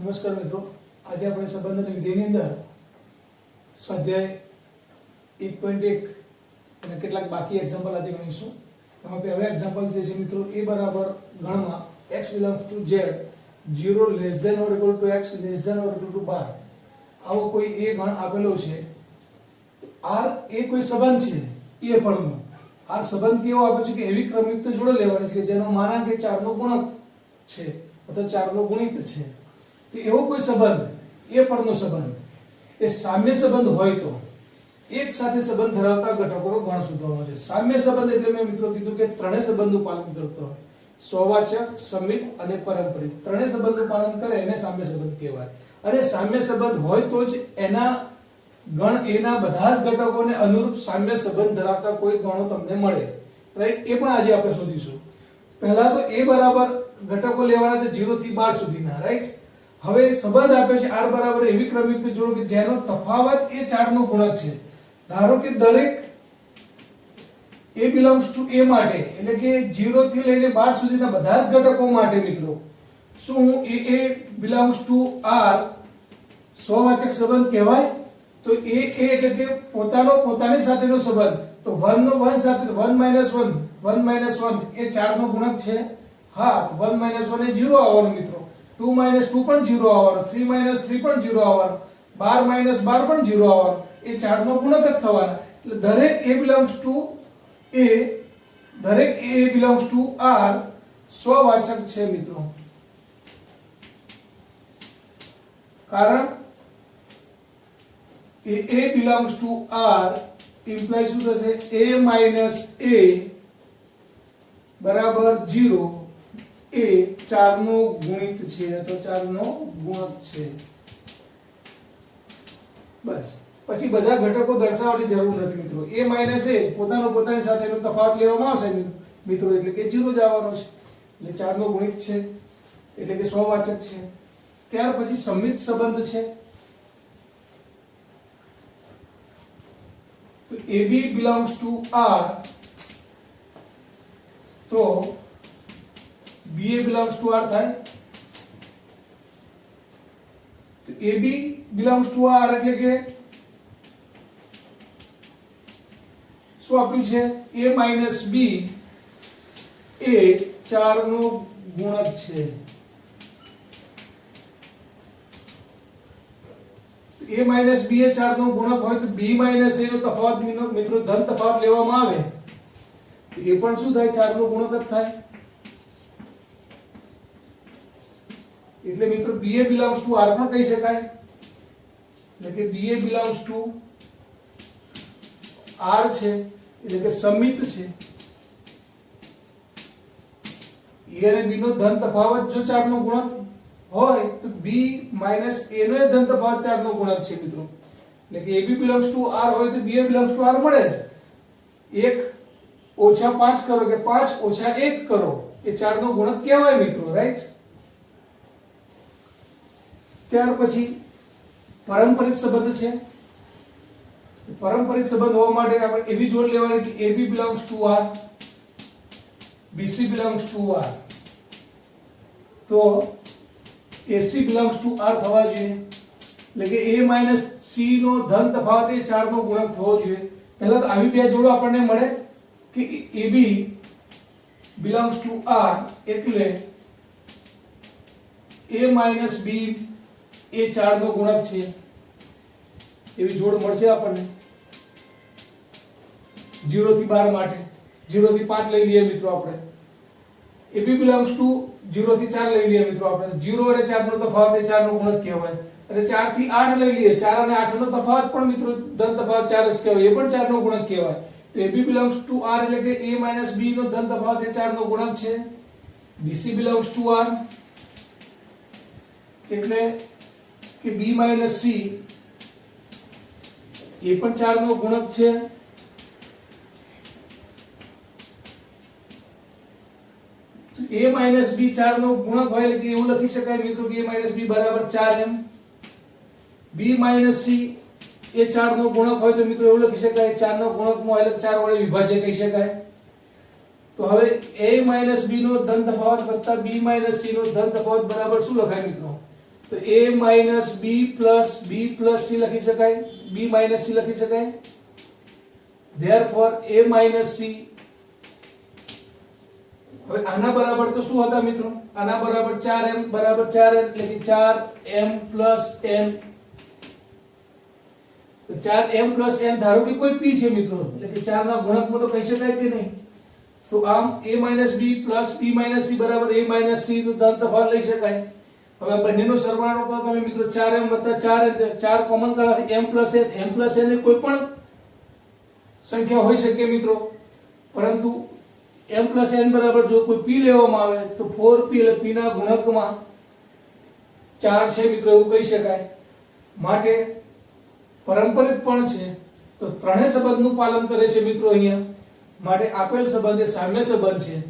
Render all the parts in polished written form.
નમસ્કાર મિત્રો, આજે આપણે સંબંધ અને વિધેયની અંદર સ્વાધ્યાય 1.1 અને કેટલાક બાકી એક્ઝામ્પલ આજે ગણીશું. એમાં પહેલો એક્ઝામ્પલ જે છે મિત્રો, a બરાબર ગણમાં x belongs to z 0 less than or equal to x less than or equal to 12. આવો કોઈ a ગણ આપેલો છે. r એ કોઈ સંબંધ છે એ પદનો. આ સંબંધ કેવો આપે છે કે એવી ક્રમિકતા જોડે લેવાની છે કે જેનો માનાંક એ 4 નો ગુણક છે અથવા 4 નો ગુણિત છે. તો એવો કોઈ સંબંધ એ પદનો સંબંધ એ સામ્ય સંબંધ હોય તો એક સાથે સંબંધ ધરાવતા ઘટકોનો ગણ શોધવાનો છે. સામ્ય સંબંધ એટલે મેં મિત્રો કીધું કે ત્રણેય સંબંધનું પાલન કરતો હોય. સ્વવાચક, સમિત અને પારંપરિક ત્રણેય સંબંધનું પાલન કરે એને સામ્ય સંબંધ કહેવાય. અને સામ્ય સંબંધ હોય તો જ એના ગણ એના બધા જ ઘટકોને અનુરૂપ સામ્ય સંબંધ ધરાવતા કોઈ ગણો તમને મળે. રાઈટ? એ પણ આજે આપણે શોધીશું. પહેલા તો a બરાબર ઘટકો લેવાના છે 0 થી 12 સુધીના. રાઈટ? હવે સંબંધ આપે છે r બરાબર એવી ક્રમિકતા જોડો કે જેનો તફાવત એ 4 નો ગુણક છે. ધારો કે દરેક a belongs to a માટે એટલે કે 0 થી લઈને 12 સુધીના બધા જ ઘટકો માટે મિત્રો શું હું a belongs to r સ્વવાચક સંબંધ કહેવાય? તો a એટલે કે પોતાની સાથેનો સંબંધ. તો 1 નો 1 સાથે 1 1 એ 4 નો ગુણક છે. હા, તો 1 1 એ 0 આવવાનું મિત્રો. 2 2 પણ 0 આવવાનો, 3 3 પણ 0 આવવાનો, 12 પણ 0 આવવાનો. એ 4 નો ગુણક જ થવાના. એટલે દરેક a belongs to r સ્વવાચક છે મિત્રો. કારણ a belongs to r implies શું થશે? a minus a બરાબર 0 એ 4 નો ગુણિત છે અથવા 4 નો ગુણક છે. બસ, પછી બધા ઘટકો દર્શાવવાની જરૂર નથી મિત્રો. a minus a પોતાની સાથેનો તફાવત લેવામાં આવશે મિત્રો એટલે કે 0 જ આવવાનો છે. એટલે 4 નો ગુણિત છે એટલે કે સ્વવાચક છે. ત્યાર પછી સમિત સંબંધ છે. તો ab belongs to r તો ba belongs to r થાય. તો ab belongs to r એટલે કે શું આપ્યું છે? a minus b એ 4 નો ગુણક છે. a minus b એ 4 નો ગુણક હોય તો b minus a નો તફાવત મિત્રો ધન તફાવત લેવામાં આવે તો એ પણ શું થાય? 4 નો ગુણક જ થાય. એટલે મિત્રો ba belongs to r પણ કહી શકાય. એટલે કે ba belongs to r છે એટલે કે સમિત છે. a અને b નો ધન તફાવત જો 4 નો ગુણક હોય તો b minus a નો ધન તફાવત 4 નો ગુણક છે મિત્રો. એટલે કે ab belongs to r હોય તો ba belongs to r મળે જ. 1 ઓછા 5 કરો કે 5 ઓછા 1 કરો એ 4 નો ગુણક કહેવાય મિત્રો. રાઈટ? ત્યાર પછી પારંપરિક સંબંધ છે. પારંપરિક સંબંધ હોવા માટે આપણે એવી જોડ લેવાની કે ab belongs to r bc belongs to r તો ac belongs to r થવા જોઈએ. એટલે કે a minus c નો ધન તફાવત એ 4 નો ગુણક થવો જોઈએ. પહેલા તો આવી બે જોડો આપણને મળે કે ab belongs to r એટલે a minus b એ 4 નો ગુણક છે. એવી જોડ મળશે આપણને 0 થી 12 માટે. 0 થી 5 લઈ લઈએ મિત્રો આપણે. ab belongs to 0 થી 4 લઈ લઈએ મિત્રો આપણે. 0 અને 4 નો તફાવત એ 4 નો ગુણક કહેવાય. અને 4 થી 8 લઈ લઈએ. 4 અને 8 નો તફાવત પણ મિત્રો ધન તફાવત 4 જ કહેવાય. એ પણ 4 નો ગુણક કહેવાય. તો ab belongs to r એટલે કે a minus b નો ધન તફાવત એ 4 નો ગુણક છે. bc belongs to r એટલે કે b minus c એ પણ 4 નો ગુણક છે. a minus b 4 નો ગુણક હોય એટલે કે એવું લખી શકાય મિત્રો કે a minus b બરાબર 4m. b minus c એ 4 નો ગુણક હોય તો મિત્રો એવું લખી શકાય 4 નો ગુણકમાં એટલે 4 વડે વિભાજ્ય કહી શકાય. તો હવે a minus b નો ધન તફાવત વત્તા b minus c નો ધન તફાવત બરાબર શું લખાય મિત્રો? તો a minus b plus b plus c લખી શકાય, b માઇનસ c લખી શકાય. therefore a minus c. હવે આના બરાબર તો શું હતા મિત્રો? આના બરાબર 4m બરાબર 4n એટલે કે 4m પ્લસ n. તો 4m પ્લસ n ધારો કે કોઈ p છે મિત્રો, એટલે કે 4 ના ગુણકમાં તો કહી શકાય કે નહીં. તો આમ a minus b plus b minus c બરાબર a માઇનસ c નો ધન તફાવત લઈ શકાય. હવે આ બંનેનો સરવાળો કરો તમે મિત્રો, 4m વત્તા 4n, 4 કોમન કાઢવાથી m પ્લસ n એ કોઈ પણ સંખ્યા હોઈ શકે મિત્રો, પરંતુ m પ્લસ n બરાબર જો કોઈ p લેવામાં આવે તો 4p એટલે p ના ગુણકમાં 4 છે મિત્રો, એવું કહી શકાય. માટે પારંપરિક પણ છે તો ત્રણેય સંબંધનું પાલન કરે છે મિત્રો અહીંયા. માટે આપેલ સંબંધ એ સામ્ય સંબંધ છે.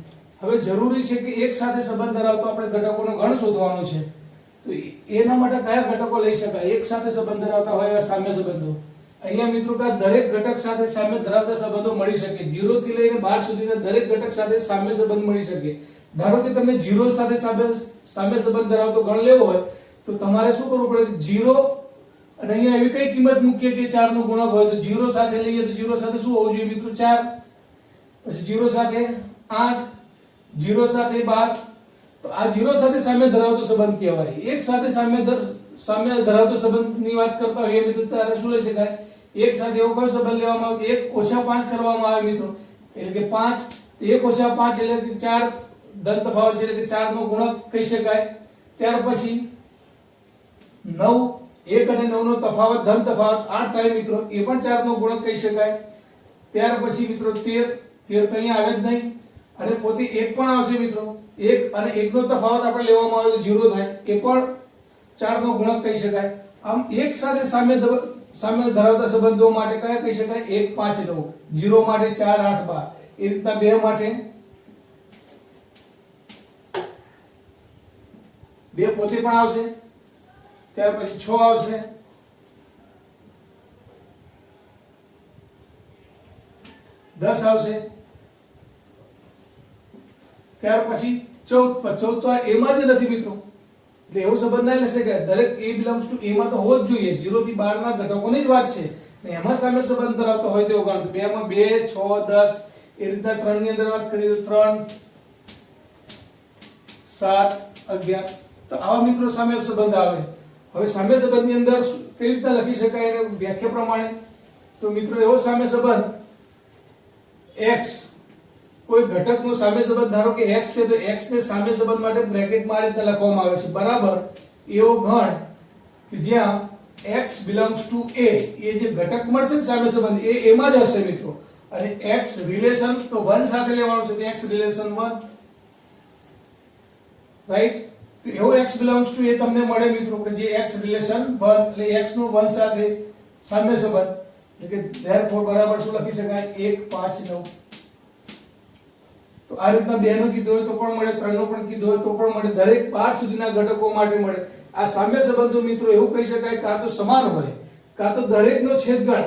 હવે જરૂરી છે કે એક સાથે સંબંધ ધરાવતો આપણે ઘટકોનો ગણ શોધવાનો છે. તો એના માટે કયા ઘટકો લઈ શકાય? એક સાથે સંબંધ ધરાવતા હોય એવા સામ્ય સંબંધો. અહીંયા મિત્રો કે દરેક ઘટક સાથે સામ્ય ધરાવતા સંબંધો મળી શકે. 0 થી લઈને 12 સુધીના દરેક ઘટક સાથે સામ્ય સંબંધ મળી શકે. ધારો કે તમને 0 સાથે સામ્ય સંબંધ ધરાવતો ગણ લેવો હોય તો તમારે શું કરવું પડે? 0 અને અહીંયા એવી કઈ કિંમત મૂકીએ કે 4 નો ગુણક હોય તો 0 સાથે લઈએ તો 0 સાથે શું હોવું જોઈએ મિત્રો? 4. પછી 0 સાથે 8, 0 સાથે 12. તો આ 0 સાથે સામ્ય ધરાવતો સંબંધ કહેવાય. એક સાથે સામ્ય ધરાવતો સંબંધની વાત કરતા હોઈએ મિત્રો ત્યારે શું લઈ શકાય? એક સાથે એવો કયો સંબંધ લેવામાં આવે? 1 ઓછા 5 કરવામાં આવે મિત્રો, એટલે કે 5. તો 1 ઓછા 5 એટલે કે 4 ધન તફાવત છે, એટલે કે 4 નો ગુણક કહી શકાય. ત્યાર પછી 9, 1 અને 9 નો તફાવત ધન તફાવત 8 થાય મિત્રો, એ પણ 4 નો ગુણક કહી શકાય. ત્યાર પછી મિત્રો 13 તો અહીંયા આવે જ નહીં, અને પોતે 1 પણ આવશે મિત્રો. 1 અને 1 નો તફાવત આપણે લેવામાં આવે તો 0 થાય, એ પણ 4 નો ગુણક કહી શકાય. આમ એક સાથે સામ્ય ધરાવતા સંબંધો માટે કયા કહી શકાય? 1, 5, 9. 0 માટે 4, 8, 12. એ રીતના 2 માટે 2 પોતે પણ આવશે. ત્યાર પછી 6 આવશે. 10 આવશે. ત્યાર પછી 14 તો આ એમાં જ નથી મિત્રો, એટલે એવો સંબંધ ના લેશે કે દરેક a બિલોંગ્સ ટુ a માં તો હોવો જ જોઈએ. 0 થી 12 ના ઘટકોની જ વાત છે ને એમાં સામે સંબંધ ધરાવતો હોય તેવો ગણ. 2 માં 2, 6, 10. એ રીતના 3 ની અંદર વાત કરીએ તો 3, 7, 11. તો આવા મિત્રો સામે સંબંધ આવે. હવે સામે સંબંધની અંદર કઈ રીતના લખી શકાય એને વ્યાખ્યા પ્રમાણે? તો મિત્રો એવો સામે સંબંધ x, કોઈ ઘટકનો સામે સંબંધ ધારો કે x છે તો x ને સામે સંબંધ માટે બ્રેકેટમાં આ રીતે લખવામાં આવે છે બરાબર એવો ગણ કે જ્યાં x belongs to a, એ જે ઘટક મળશે ને સામે સંબંધ એ એમાં જ હશે મિત્રો. અને x રિલેશન તો 1 સાથે લેવાનું છે, તો x રિલેશન 1, રાઈટ. તો એવો x belongs to a તમને મળે મિત્રો કે જે x રિલેશન 1 એટલે x નો 1 સાથે સામ્ય સંબંધ, એટલે કે therefore બરાબર શું લખી શકાય? 1, 5, 9. તો આ રીતના 2 નો કીધું હોય તો પણ મળે, 3 નો પણ કીધું હોય તો પણ મળે, દરેક 12 સુધીના ઘટકો માટે મળે. આ સામ્ય સંબંધો મિત્રો એવું કહી શકાય કાં તો સમાન હોય કાં તો દરેકનો છેદગણ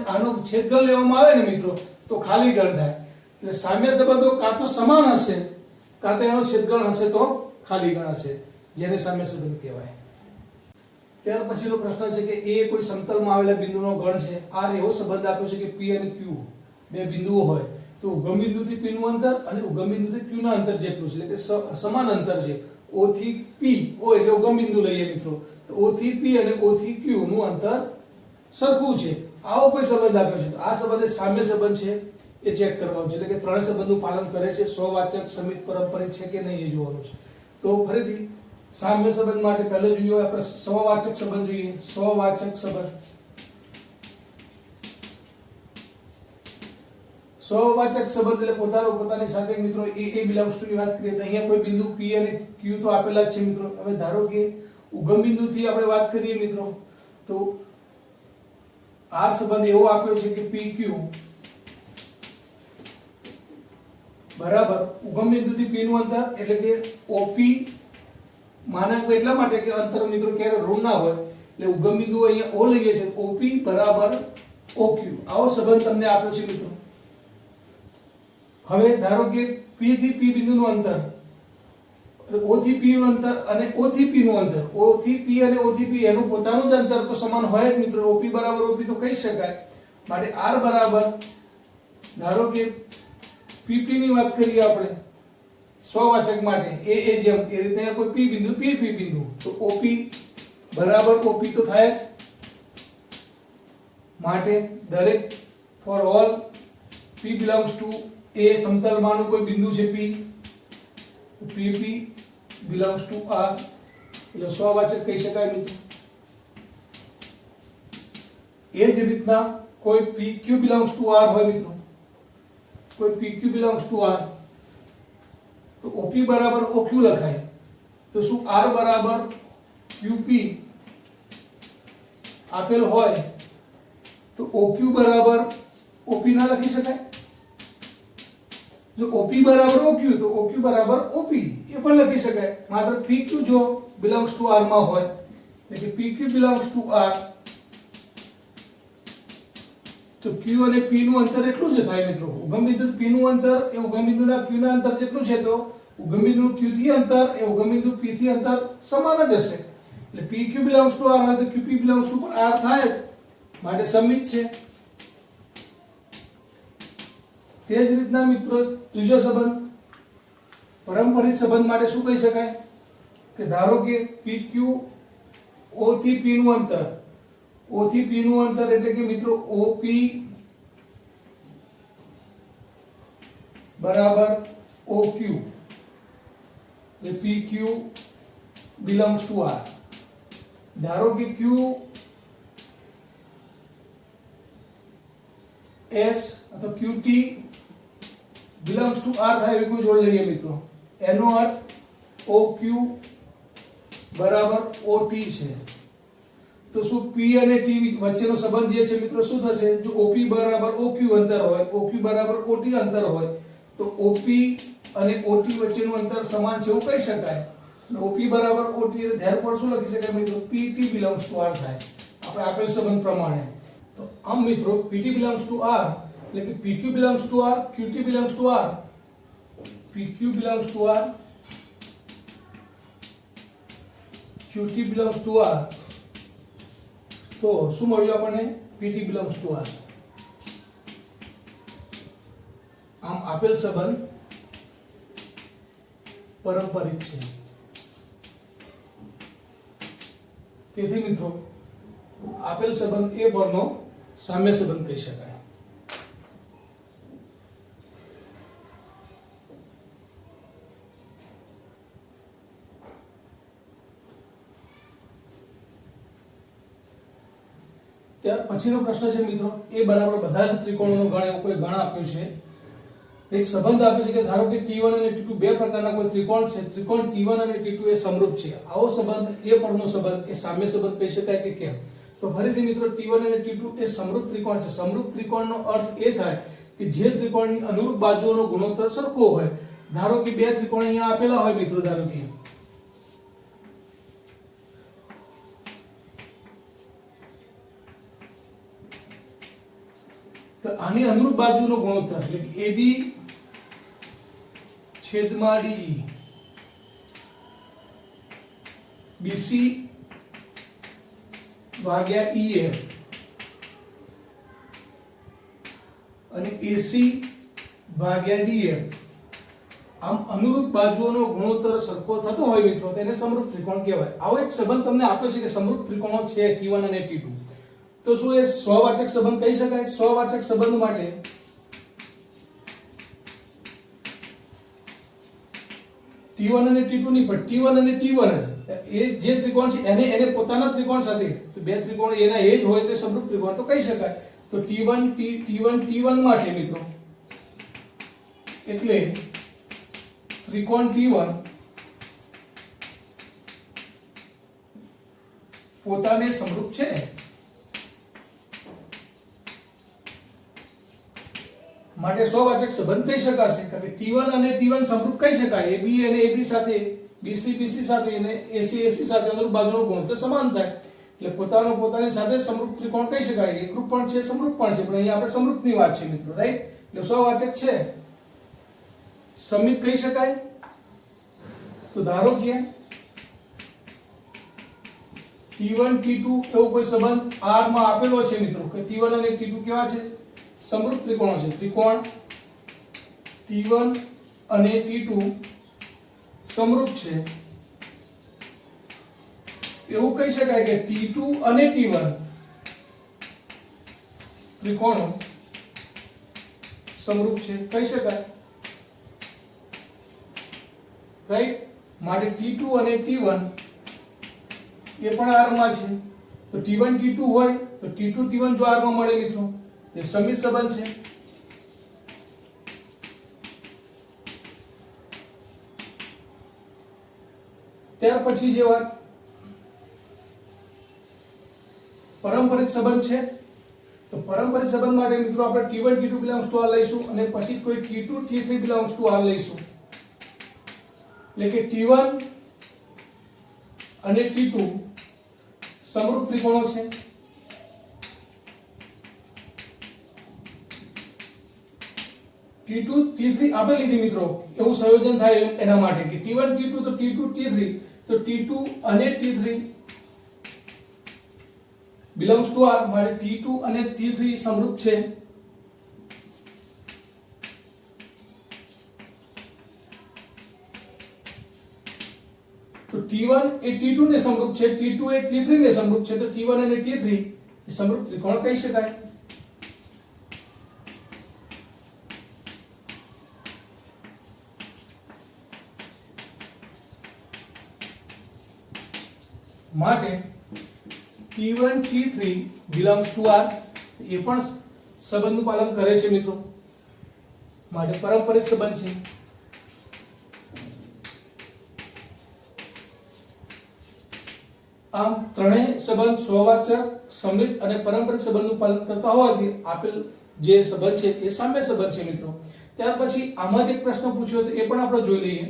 આનો છેદગણ લેવામાં આવે ને મિત્રો તો ખાલી ગણ થાય. એટલે સામ્ય સંબંધો કાં તો સમાન હશે કાં તો એનો છેદગણ હશે તો ખાલી ગણ હશે, જેને સામ્ય સંબંધ કહેવાય. ત્યાર પછીનો પ્રશ્ન છે કે એ કોઈ સમતલમાં આવેલા બિંદુનો ગણ છે. આ એવો સંબંધ આપ્યો છે કે p અને q બે બિંદુઓ હોય તો ઉગમ બિંદુથી p નું અંતર અને ઉગમ બિંદુથી q ના અંતર જેટલું છે, એટલે કે સમાન અંતર છે. o થી p, o એટલે ઉગમ બિંદુ લઈએ મિત્રો, તો o થી p અને o થી q નું અંતર સરખું છે. આવો કોઈ સંબંધ આપ્યો છે તો આ સંબંધ એ સામ્ય સંબંધ છે એ ચેક કરવાનું છે, એટલે કે ત્રણ સંબંધનું પાલન કરે છે. સ્વવાચક, સમિત, પારંપરિક છે કે નહીં એ જોવાનું છે. તો ફરીથી સામ્ય સંબંધ માટે પહેલો જોઈએ આપણે સ્વવાચક સંબંધ જોઈએ. સ્વવાચક સંબંધ, સ્વવાચક સંબંધ એટલે પોતાની સાથે મિત્રો a બિલોંગ્સ ટુ ની વાત કરીએ તો અહીંયા કોઈ બિંદુ p અને q તો આપેલા જ છે મિત્રો. હવે ધારો કે ઉગમ બિંદુથી આપણે વાત કરીએ મિત્રો તો r સંબંધ એવો આપ્યો છે કે pq બરાબર ઉગમ બિંદુથી p નું અંતર એટલે કે op માનક એટલા માટે કે અંતર મિત્રો ક્યારે ઋણ ના હોય એટલે ઉગમ બિંદુ અહીંયા o લઈએ છે, op બરાબર oq. આવો સંબંધ તમને આપ્યો છે મિત્રો. હવે ધારો કે p થી p બિંદુનું અંતર O થી P નું અંતર અને O થી P નું અંતર, O થી P અને O થી P એનું પોતાનું જ અંતર તો સમાન હોય જ મિત્રો. OP બરાબર OP તો કહી શકાય. માટે R બરાબર, ધારો કે PP ની વાત કરીએ આપણે સ્વવાચક માટે એ જેમ એ રીતે કોઈ P બિંદુ P બિંદુ, તો OP બરાબર OP તો થાય જ. માટે દરેક for all P belongs to A સમતલમાંનું કોઈ બિંદુ છે P, PP belongs to R એટલે સ્વવાચક કહી શકાય મિત્રો. એ જ રીતના કોઈ PQ belongs to R હોય મિત્રો, કોઈ PQ belongs to R તો OP બરાબર OQ લખાય. તો શું R બરાબર QP આપેલ હોય તો OQ બરાબર OP ના લખી શકાય? જો OP બરાબર OQ તો OQ બરાબર OP એ પણ લખી શકાય. માત્ર PQ જો belongs to R માં હોય એટલે કે PQ belongs to R તો Q અને P નું અંતર એટલું જ થાય મિત્રો. ઉગમ બિંદુ P નું અંતર એ ઉગમ બિંદુના Q ના અંતર જેટલું છે, તો ઉગમ બિંદુ Q થી અંતર એ ઉગમ બિંદુ P થી અંતર સમાન જ હશે. એટલે PQ belongs to R હોય તો QP belongs to પણ R થાય જ. માટે સમિત છે. તે જ રીતના મિત્રો ત્રીજો સંબંધ પરંપરિત સંબંધ માટે શું કહી શકાય કે ધારો કે PQ O થી P નું અંતર, O થી P નું અંતર એટલે કે મિત્રો OP બરાબર OQ એટલે PQ belongs to R. ધારો કે Q S અથવા QT belongs to R થાય એવી કોઈ જોડ લઈએ મિત્રો. એનો અર્થ OQ બરાબર OT છે. તો શું P અને T વચ્ચેનો સંબંધ જે છે મિત્રો શું થશે? જો OP બરાબર OQ અંતર હોય, OQ બરાબર OT અંતર હોય તો OP અને OT વચ્ચેનું અંતર સમાન છે એવું કહી શકાય. OP બરાબર OT એટલે ધ્યાન શું લખી શકાય મિત્રો? PT belongs to R થાય આપણે આપેલ સંબંધ પ્રમાણે. તો આમ મિત્રો PT belongs to R એટલે કે PQ belongs to R, QT belongs to R, PQ belongs to R, QT belongs to R. તો શું મળ્યું આપણને? PT belongs to R. આમ આપેલ સંબંધ પારંપરિક છે. તેથી મિત્રો આપેલ સંબંધ એ પરનો સામ્ય સંબંધ કહી શકાય. ત્યાર પછીનો પ્રશ્ન છે મિત્રો એ બરાબર બધા જ ત્રિકોણોનો ગણ એવું કોઈ ગણ આપ્યું છે. એક સંબંધ આપે છે કે ધારો કે T1 અને T2 બે પ્રકારના કોઈ ત્રિકોણ છે. ત્રિકોણ T1 અને T2 એ સમરૂપ છે. આવો સંબંધ એ પરનો સંબંધ એ સામ્ય સંબંધ કહી શકાય કે કેમ? તો ફરીથી મિત્રો T1 અને T2 એ સમરૂપ ત્રિકોણ છે. સમરૂપ ત્રિકોણનો અર્થ એ થાય કે જે ત્રિકોણની અનુરૂપ બાજુઓનો ગુણોત્તર સરખો હોય. ધારો કે બે ત્રિકોણ અહીંયા આપેલા હોય મિત્રો, ધારો કે તો આની અનુરૂપ બાજુનો ગુણોત્તર એટલે કે AB છેદમાં DE, BC ભાગ્યા EF અને AC ભાગ્યા DF. આમ અનુરૂપ બાજુઓનો ગુણોત્તર સરખો થતો હોય મિત્રો તેને સમરૂપ ત્રિકોણ કહેવાય. આવો એક સંબંધ તમને આપ્યો છે કે સમરૂપ ત્રિકોણો છે T1 અને T2. તો શું એ સ્વવાચક સંબંધ કહી શકાય? સ્વવાચક સંબંધ માટે T1 અને T2 ની પણ T1 અને T1 જ એ જે ત્રિકોણ છે એને પોતાના ત્રિકોણ સાથે તો બે ત્રિકોણ એના એ જ હોય તો સમરૂપ ત્રિકોણ તો કહી શકાય. તો T1 માટે મિત્રો એટલે ત્રિકોણ T1 પોતાને સમરૂપ છે. માટે સ્વવાચક સંબંધ કહી શકાશે કે T1 અને T1 સમરૂપ કહી શકાય. AB અને AB સાથે, BC BC સાથે અને AC AC સાથે અનુરૂપ બાજુનો ગુણોત્તર સમાન થાય એટલે પોતાની સાથે સમરૂપ ત્રિકોણ કહી શકાય. એકરૂપ પણ છે, સમરૂપ પણ છે, પણ અહીંયા આપણે સમરૂપની વાત છે મિત્રો, રાઈટ? એટલે સ્વવાચક છે. સમિત કહી શકાય. તો ધારો કે T1 T2 એવો કોઈ સંબંધ R માં આપેલો છે મિત્રો કે T1 અને T2 કેવા છે? સમરૂપ ત્રિકોણો છે. ત્રિકોણ T1 અને T2 સમરૂપ છે એવું કહી શકાય કે T2 અને T1 ત્રિકોણો સમરૂપ છે કહી શકાય, રાઈટ. માટે T2 અને T1 એ પણ R માં છે, તો T1 T2 હોય તો T2 T1 જો R માં મળે મિત્રો તે સમિત સંબંધ છે. ત્યાર પછી જે વાત પારંપરિક સંબંધ છે, તો પારંપરિક સંબંધ માટે મિત્રો આપણે T1 T2 belongs to R લઈશું અને પછી કોઈ T2 T3 belongs to R લઈશું. એટલે કે T1 અને T2 સમરૂપ ત્રિકોણો છે. T2 T3 આપણે લીધી મિત્રો એવું સંયોજન થાય એના માટે કે T1 T2 તો T2 T3 તો T2 અને T3 belongs to R માટે T2 અને T3 સમરૂપ છે. તો T1 એ T2 ને સમરૂપ છે, T2 એ T3 ને સમરૂપ છે, તો T1 અને T3 એ સમરૂપ ત્રિકોણ કહી શકાય. માટે T1 T3 belongs to R એ પણ સંબંધનું પાલન કરે છે મિત્રો, માટે પારંપરિક સંબંધ છે. આમ ત્રણેય સંબંધ સ્વવાચક, સમિત અને પારંપરિક સંબંધનું પાલન કરતા હોવાથી આપેલ જે સંબંધ છે એ સામ્ય સંબંધ છે મિત્રો. ત્યાર પછી આમાં જ એક પ્રશ્ન પૂછ્યો હતો એ પણ આપણે જોઈ લઈએ.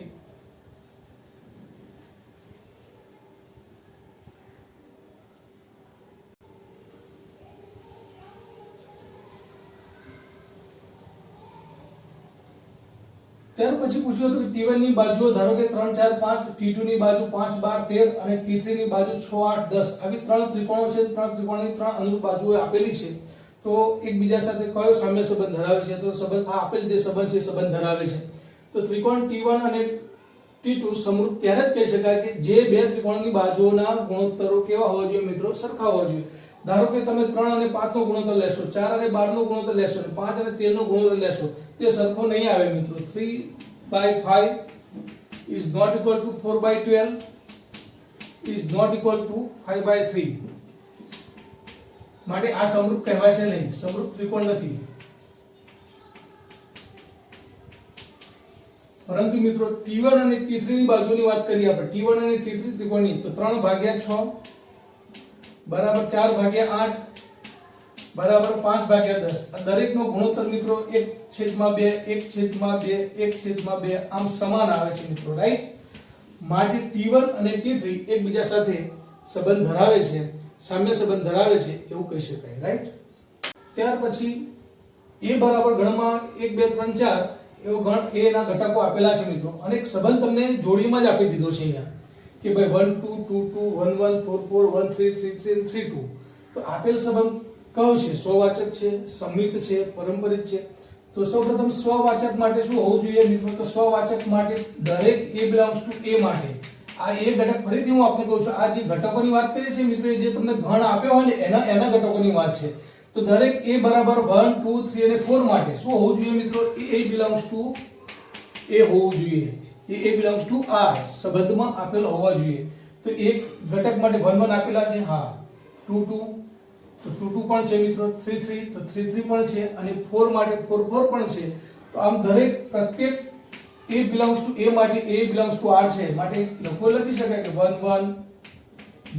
ત્યાર પછી પૂછ્યું હતું કે T1 ની બાજુઓ ધારો કે 3 4 5, T2 ની બાજુ 5 12 13 અને T3 ની બાજુ 6 8 10 આવી ત્રણ ત્રિકોણો છે. ત્રણ ત્રિકોણની ત્રણ અનુરૂપ બાજુઓ આપેલી છે, તો એકબીજા સાથે કયો સામ્ય સંબંધ ધરાવે છે? તો સંબંધ આ આપેલ જે સંબંધ છે સંબંધ ધરાવે છે. તો ત્રિકોણ T1 અને T2 સમરૂપ ત્યારે જ કહી શકાય કે જે બે ત્રિકોણની બાજુઓના ગુણોત્તરો કેવા હોવા જોઈએ મિત્રો? સરખા હોવા જોઈએ. ધારો કે તમે 3 અને 5 નો ગુણોત્તર લેશો, 4 અને 12 નો ગુણોત્તર લેશો, 5 અને 13 નો ગુણોત્તર લેશો, તે સરખો નહીં આવે મિત્રો. 3/5 is not equal to 4/12 is not equal to 5/3. માટે આ સમરૂપ કહેવાય છે નહીં, સમરૂપ ત્રિકોણ નથી. પરંતુ મિત્રો T1 અને T3 ની બાજુની વાત કરીએ આપણે, T1 અને T3 ત્રિકોણની, તો 3/6 બરાબર 4/8 બરાબર 5/10. દરેકનો ગુણોત્તર મિત્રો 1/2 1/2 1/2 આમ સમાન આવે છે મિત્રો, રાઈટ. માટે T1 અને T3 એકબીજા સાથે સંબંધ ધરાવે છે, સામ્ય સંબંધ ધરાવે છે એવું કહી શકાય, રાઈટ. ત્યાર પછી A બરાબર ગણમાં 1 2 3 4 એવો ગણ A ના ઘટકો આપેલા છે મિત્રો, અને એક સંબંધ તમને જોડીમાં જ આપી દીધો છે અહીંયા કે ભાઈ 1 2 2 2 1 1 4 4 1 3 3 3 3 2. તો આપેલ સંબંધ કયો છે? સ્વવાચક છે, સમિત છે, પારંપરિક છે. તો સૌપ્રથમ સ્વવાચક માટે શું હોવું જોઈએ મિત્રો? તો સ્વવાચક માટે દરેક A belongs to A માટે આ A ઘટક, ફરીથી હું આપને કહું છું, આ જે ઘટકોની વાત કરીએ છીએ મિત્રો, જે તમને ગણ આપ્યો હોય ને એના ઘટકોની વાત છે. તો દરેક A બરાબર 1 2 3 અને 4 માટે શું હોવું જોઈએ મિત્રો? A belongs to A હોવું જોઈએ. A belongs to R સંબંધમાં આપેલ હોવા જોઈએ. તો એક ઘટક માટે 1 1 આપેલા છે, હા, 2 2 તો 2 2 પણ છે મિત્રો, 3 3 તો 3 3 પણ છે, અને 4 માટે 4 4 પણ છે. તો આમ દરેક પ્રત્યેક A belongs to A માટે A belongs to R છે, માટે લખી શકાય કે 1 1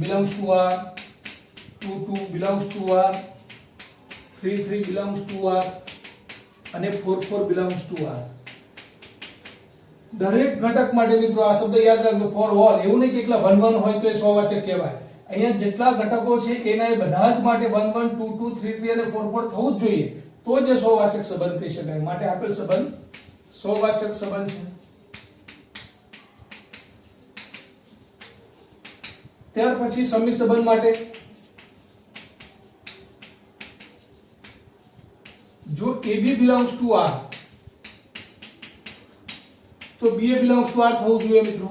belongs to R, 2 2 belongs to R, 3 3 belongs to R અને 4 4 belongs to R. દરેક ઘટક માટે મિત્રો આ શબ્દ યાદ રાખજો, ફોર ઓલ. એવું નહીં કે એકલા 1 1 હોય તો એ સ્વવાચક કહેવાય. અહીંયા જેટલા ઘટકો છે એના એ બધા જ માટે 1 1 2 2 3 3 અને 4 4 થવું જ જોઈએ, તો જ એ સ્વવાચક સંબંધ કહી શકાય. માટે આપેલ સંબંધ સ્વવાચક સંબંધ છે. ત્યાર પછી સમિત સંબંધ માટે જો AB belongs to R તો BA belongs to R થવું જોઈએ મિત્રો।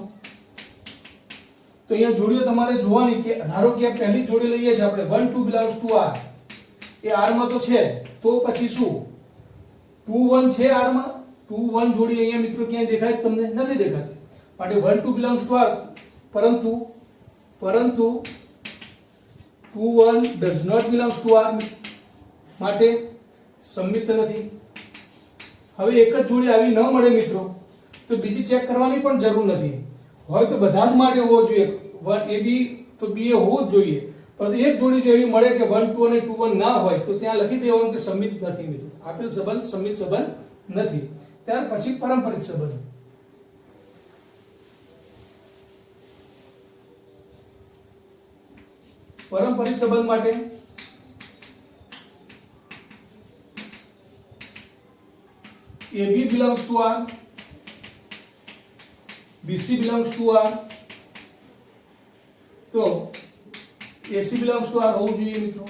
તો અહીંયા જોડીઓ તમારે જોવાની કે ધારો કે આ પહેલી જોડી લઈએ છીએ આપણે 1 2 belongs to R, A R માં તો છે તો પછી શું 2 1 છે R માં, 2 1 જોડી અહીંયા મિત્રો ક્યાંય દેખાય તમને નથી દેખાતી, માટે 1 2 belongs to R, પરંતુ 2 1 does not belongs to R માટે સમિત નથી। હવે એક જ જોડી આવી ન મળે મિત્રો તો બીજી ચેક કરવાની પણ જરૂર નથી, હોય તો બધા જ માટે હોવો જોઈએ, AB તો BA હોવું જ જોઈએ, પરંતુ એક જોડી જો એવી મળે કે 1 2 અને 2 1 ના હોય તો ત્યાં લખી દેવાનું કે સમિત નથી મિત્રો, આપેલ સંબંધ સમિત સંબંધ નથી। ત્યાર પછી પારંપરિક સંબંધ, પારંપરિક સંબંધ માટે AB belongs to R, BC belongs to R, તો AC belongs to R હોવું જોઈએ મિત્રો।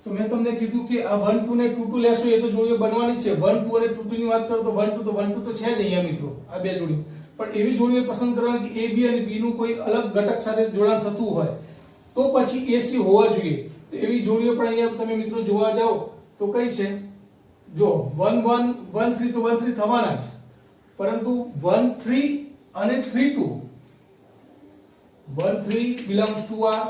તો મેં તમને કીધું કે આ 1 2 ને 2 2 લેશો એ તો જોડીઓ બનવાની છે, 1 2 અને 2 2 ની વાત કરો તો 1 2 તો છે જ અહીંયા મિત્રો આ બે જોડીઓ, પણ એવી જોડીઓ પસંદ કરવાની કે AB અને B નું કોઈ અલગ ઘટક સાથે જોડાણ થતું હોય તો પછી AC હોવા જોઈએ। તો એવી જોડીઓ પણ અહીંયા તમે મિત્રો જોવા જાઓ તો કઈ છે, જો 1 1 1 3 તો 1 3 થવાના જ, પરંતુ 1 3 અને 3 2, 1 3 belongs to R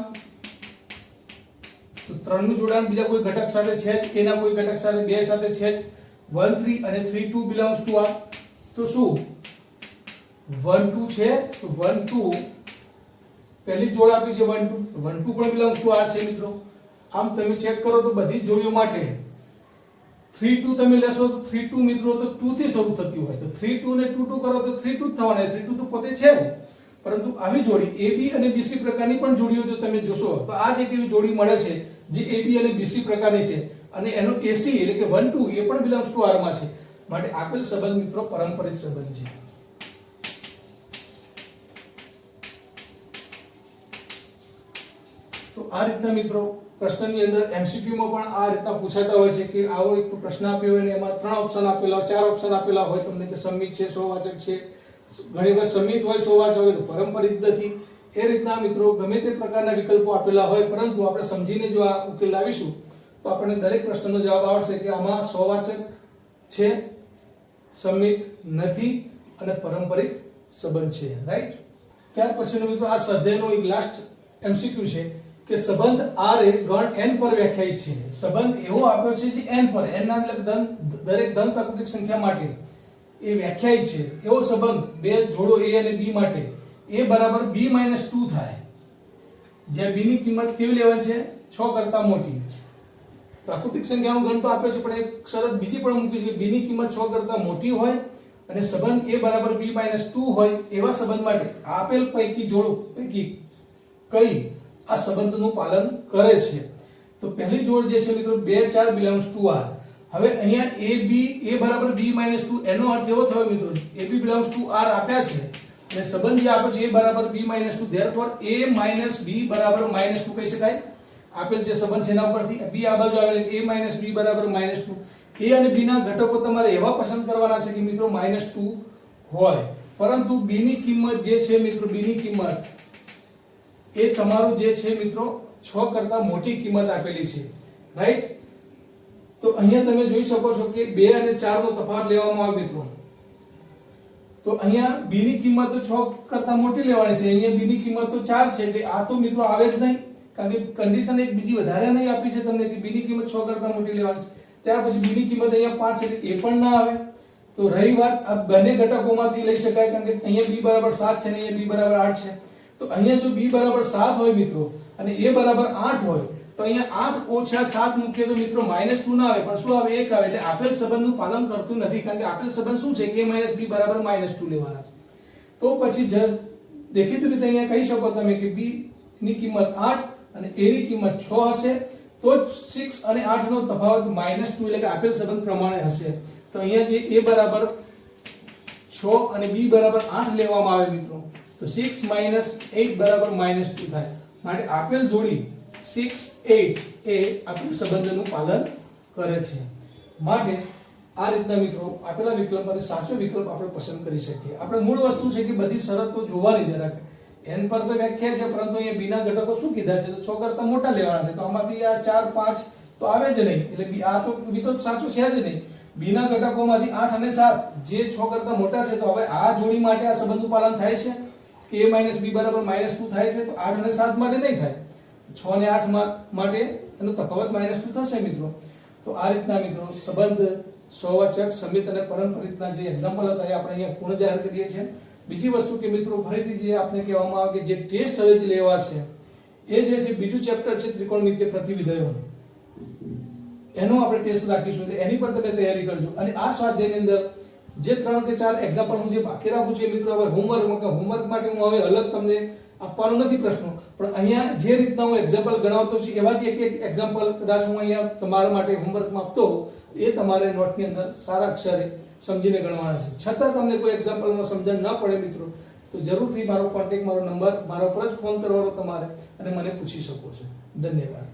તો 3 નું જોડાણ બીજા કોઈ ઘટક સાથે છે જ, એના કોઈ ઘટક સાથે બે સાથે છે જ, 1 3 અને 3 2 belongs to R તો શું 1 2 છે તો 1 2 પહેલી જોડ આપી છે 1 2 તો 1 2 પણ belongs to R છે મિત્રો। આમ તમે ચેક કરો તો બધી જ જોડીઓ માટે 3 2 તમે લેશો તો 3 2 મિત્રો તો 2 થી શરૂ થતી હોય તો 3 2 ને 2 2 કરો તો 3 2 થવાના, 3 2 તો પોતે છે જ, પરંતુ આવી જોડી AB અને BC પ્રકારની પણ જોડીઓ જો તમે જોશો તો આ જ એક એવી જોડી મળે છે જે AB અને BC પ્રકારની છે અને એનો AC એટલે કે 1 2 એ પણ belongs to R માં છે, માટે આપેલ સંબંધ મિત્રો પારંપરિક સંબંધ છે। તો આ રીતના મિત્રો પ્રશ્નની અંદર MCQ માં પણ આ રીતના પૂછાતા હોય છે કે આવો એક પ્રશ્ન આપ્યો હોય ને એમાં 3 ઓપ્શન આપેલા હોય, 4 ઓપ્શન આપેલા હોય તમને કે સમિત છે, સોવાચક છે, ઘણી વાર સમિત હોય, સોવાચક હોય તો પારંપરિક નથી, એ રીતના મિત્રો ગમે તે પ્રકારના વિકલ્પો આપેલા હોય, પરંતુ આપણે સમજીને જો આ ઉકેલ લાવીશું તો આપણને દરેક પ્રશ્નનો જવાબ આવશે કે આમાં સોવાચક છે, સમિત નથી અને પારંપરિક સંબંધ છે, રાઈટ। ત્યાર પછીનો મિત્રો આ સ્વાધ્યાયનો એક લાસ્ટ MCQ છે કે સંબંધ R એ ગણ n પર વ્યાખ્યાયિત છે। સંબંધ એવો આપ્યો છે જે n પર, n ના એટલે દરેક ધન પ્રાકૃતિક સંખ્યા માટે એ વ્યાખ્યાયિત છે, એવો સંબંધ બે જોડો A અને B માટે A બરાબર B - 2 થાય, જ્યાં B ની કિંમત કેવી લેવાની છે 6 કરતા મોટી। પ્રાકૃતિક સંખ્યાનો ગણ તો આપ્યો છે પણ એક શરત બીજી પણ મૂકી છે કે B ની કિંમત 6 કરતા મોટી હોય અને સંબંધ A બરાબર B - 2 હોય એવા સંબંધ માટે આપેલ પૈકી જોડો પૈકી કઈ આ સંબંધનું પાલન કરે છે। તો પહેલી જોડ જે છે મિત્રો 2 4 belongs to R। હવે અહીંયા A બરાબર B - 2 એનો અર્થ એવો થયો મિત્રો AB belongs to R આપ્યા છે અને સંબંધ જે આપ્યો છે A બરાબર B - 2 therefore A - B બરાબર -2 કહી શકાય। આપેલ જે સંબંધ છે એના ઉપરથી B આ બાજુ આવેલ A - B બરાબર -2, A અને B ના ઘટકો તમારે એવા પસંદ કરવાના છે કે મિત્રો -2 હોય, પરંતુ B ની કિંમત જે છે મિત્રો B ની કિંમત એ તમારું જે છે મિત્રો 6 કરતા મોટી કિંમત આપેલી છે, રાઈટ। તો અહીંયા તમે જોઈ શકો છો કે 2 અને 4 નો તફાવત લેવામાં આવે મિત્રો, તો અહીંયા B ની કિંમત તો 6 કરતા મોટી લેવાની છે, અહીંયા B ની કિંમત તો 4 છે એટલે આ તો મિત્રો આવે જ નહીં, કારણ કે કન્ડિશન એક બીજી વધારે નહીં આપી છે તમને કે B ની કિંમત 6 કરતા મોટી લેવાની છે। ત્યાર પછી B ની કિંમત અહીંયા 5 છે એટલે એ પણ ના આવે। તો રહી વાત આ બંને ઘટકોમાંથી લઈ શકાય, કારણ કે અહીંયા B બરાબર 7 છે અને અહીંયા B બરાબર 8 છે, તો અહીંયા જો B બરાબર 7 હોય મિત્રો અને A બરાબર 8 હોય તો અહીંયા 8 ઓછા 7 મૂકીએ તો મિત્રો -2 ના આવે પણ શું આવે 1 આવે, એટલે આપેલ સંબંધનું પાલન કરતું નથી, કારણ કે આપેલ સંબંધ શું છે કે A - B બરાબર -2 લેવાના છે। તો પછી દેખીતી રીતે અહીંયા કહી શકો તમે કે B ની કિંમત 8 અને A ની કિંમત 6 હશે તો 6 અને 8 નો તફાવત -2 એટલે કે આપેલ સંબંધ પ્રમાણે હશે। તો અહીંયા જે A બરાબર 6 અને B બરાબર 8 લેવામાં આવે મિત્રો તો 6 - 8 બરાબર -2 થાય. માટે આપેલ જોડી 6 8 એ આપેલ સંબંધનું પાલન કરે છે. માટે આ રીતના મિત્રો આપેલા વિકલ્પમાંથી સાચો વિકલ્પ આપણે પસંદ કરી શકીએ. આપણે મૂળ વસ્તુ છે કે બધી શરતો જોવાની જરાક n પર તો વ્યાખ્યા છે, પરંતુ અહીંયા b ના ઘટકો શું કીધા છે? તો 6 કરતા મોટા લેવાના છે. તો આમાંથી આ 4 5 તો આવે જ નહીં, એટલે આ તો વિકલ્પ સાચો છે જ નહીં. b ના ઘટકોમાંથી 8 અને 7 જે 6 કરતા મોટા છે. તો હવે આ જોડી માટે આ સંબંધનું પાલન થાય છે કે a - b બરાબર -2 થાય છે? તો 8 અને 7 માટે નહીં થાય. 6 અને 8 માટે એનો તફાવત -2 થશે મિત્રો. તો આ રીતના મિત્રો સંબંધ, સ્વવાચક, સમિત અને પરંપરિતના જે એક્ઝામ્પલ હતા એ આપણે અહીંયા પૂર્ણ જાહેર કરીએ છીએ. બીજી વસ્તુ કે મિત્રો ફરીથી જે આપણે કહેવામાં આવે કે જે ટેસ્ટ હવે જે લેવાશે એ જે છે બીજું ચેપ્ટર છે ત્રિકોણમિતિય પ્રતિવિધયો, એનો આપણે ટેસ્ટ રાખીશું. એની પર તમે તૈયારી કરજો. અને આ સ્વાધ્યાયની અંદર જે 3 કે 4 એક્ઝામ્પલ હું જે બાકી રાખું છું મિત્રો હવે હોમવર્ક માટે હું હવે અલગ તમને આપવાનો નથી પ્રશ્નો, પણ અહીંયા જે રીતના હું એક્ઝામ્પલ ગણાવતો છું એવા જ એક એક્ઝામ્પલ કદાચ હું અહીંયા તમારા માટે હોમવર્કમાં આપતો એ તમારે નોટની અંદર સારા અક્ષરે સમજીને ગણવાના છે. છતાં તમને કોઈ એક્ઝામ્પલમાં સમજણ ન પડે મિત્રો તો જરૂરથી મારો કોન્ટેક્ટ, મારો નંબર, મારા પર જ ફોન કરવાનો તમારે અને મને પૂછી શકો છો. ધન્યવાદ.